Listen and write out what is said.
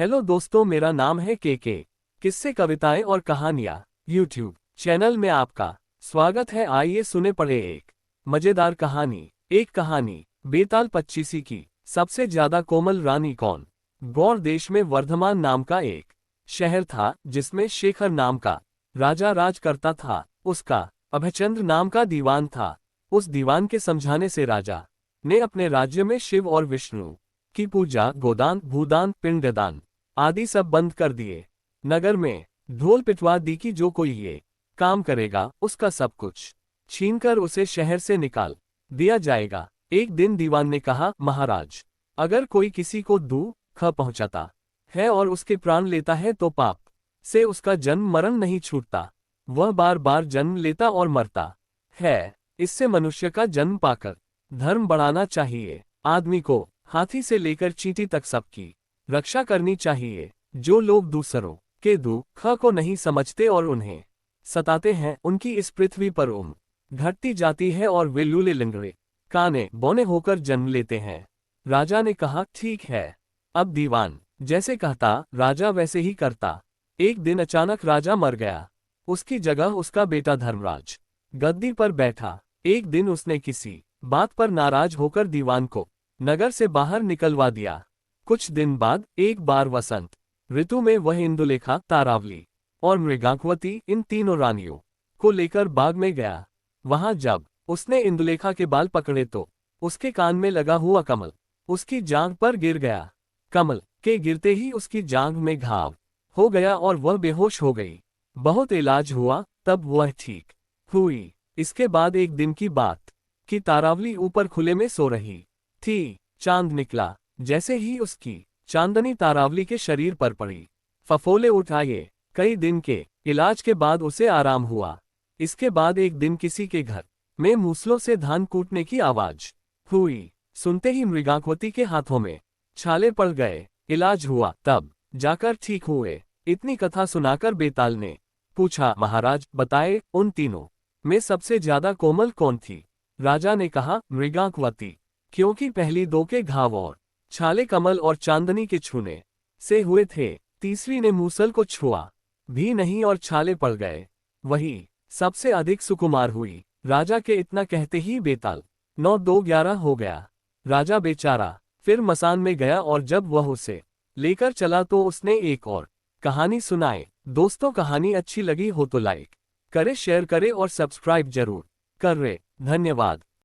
Hello दोस्तों, मेरा नाम है के। किस्से, कविताएं और कहानियां यूट्यूब चैनल में आपका स्वागत है। आइए सुने पढ़े एक मजेदार कहानी। एक कहानी, बेताल पच्चीसी की सबसे ज्यादा कोमल रानी कौन। गौड़ देश में वर्धमान नाम का एक शहर था जिसमें शेखर नाम का राजा राज करता था। उसका अभयचंद्र नाम का दीवान था। उस दीवान के समझाने से राजा ने अपने राज्य में शिव और विष्णु की पूजा, गोदान, भूदान, पिंडदान आदि सब बंद कर दिए। नगर में ढोल पिटवा दी कि जो कोई ये काम करेगा उसका सब कुछ छीनकर उसे शहर से निकाल दिया जाएगा। एक दिन दीवान ने कहा, महाराज, अगर कोई किसी को दुख पहुंचाता है और उसके प्राण लेता है तो पाप से उसका जन्म मरण नहीं छूटता, वह बार बार जन्म लेता और मरता है। इससे मनुष्य का जन्म पाकर धर्म बढ़ाना चाहिए। आदमी को हाथी से लेकर चींटी तक सबकी रक्षा करनी चाहिए। जो लोग दूसरों के दुख को नहीं समझते और उन्हें सताते हैं, उनकी इस पृथ्वी पर उम्र घटती जाती है और वे लूले लंगड़े काने बौने होकर जन्म लेते हैं। राजा ने कहा, ठीक है। अब दीवान जैसे कहता राजा वैसे ही करता। एक दिन अचानक राजा मर गया। उसकी जगह उसका बेटा धर्मराज गद्दी पर बैठा। एक दिन उसने किसी बात पर नाराज होकर दीवान को नगर से बाहर निकलवा दिया। कुछ दिन बाद एक बार वसंत ऋतु में वह इंदुलेखा, तारावली और मृगांकवती, इन तीनों रानियों को लेकर बाग में गया। वहां जब उसने इंदुलेखा के बाल पकड़े तो उसके कान में लगा हुआ कमल उसकी जांघ पर गिर गया। कमल के गिरते ही उसकी जांघ में घाव हो गया और वह बेहोश हो गई। बहुत इलाज हुआ तब वह ठीक हुई। इसके बाद एक दिन की बात कि तारावली ऊपर खुले में सो रही थी। चांद निकला। जैसे ही उसकी चांदनी तारावली के शरीर पर पड़ी, फफोले उठाए। कई दिन के इलाज के बाद उसे आराम हुआ। इसके बाद एक दिन किसी के घर में मूसलों से धान कूटने की आवाज हुई। सुनते ही मृगांकवती के हाथों में छाले पड़ गए। इलाज हुआ तब जाकर ठीक हुए। इतनी कथा सुनाकर बेताल ने पूछा, महाराज बताए, उन तीनों में सबसे ज्यादा कोमल कौन थी। राजा ने कहा, मृगांकवती, क्योंकि पहली दो के घाव और छाले कमल और चांदनी के छूने से हुए थे। तीसरी ने मूसल को छुआ भी नहीं और छाले पड़ गए, वही सबसे अधिक सुकुमार हुई। राजा के इतना कहते ही बेताल 9-2-11 हो गया। राजा बेचारा फिर मसान में गया और जब वह उसे लेकर चला तो उसने एक और कहानी सुनाए। दोस्तों, कहानी अच्छी लगी हो तो लाइक करे, शेयर करे और सब्सक्राइब जरूर करें। धन्यवाद।